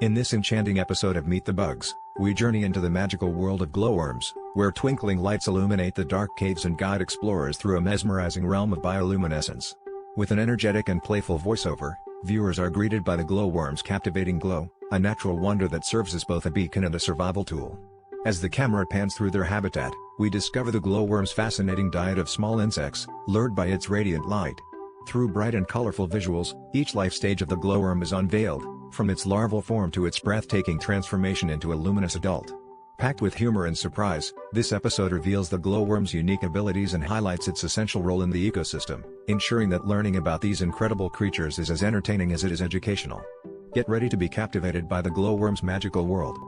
In this enchanting episode of Meet the Bugs, we journey into the magical world of glowworms, where twinkling lights illuminate the dark caves and guide explorers through a mesmerizing realm of bioluminescence. With an energetic and playful voiceover, viewers are greeted by the glowworm's captivating glow, a natural wonder that serves as both a beacon and a survival tool. As the camera pans through their habitat, we discover the glowworm's fascinating diet of small insects, lured by its radiant light. Through bright and colorful visuals, each life stage of the glowworm is unveiled, from its larval form to its breathtaking transformation into a luminous adult. Packed with humor and surprise, this episode reveals the glowworm's unique abilities and highlights its essential role in the ecosystem, ensuring that learning about these incredible creatures is as entertaining as it is educational. Get ready to be captivated by the glowworm's magical world.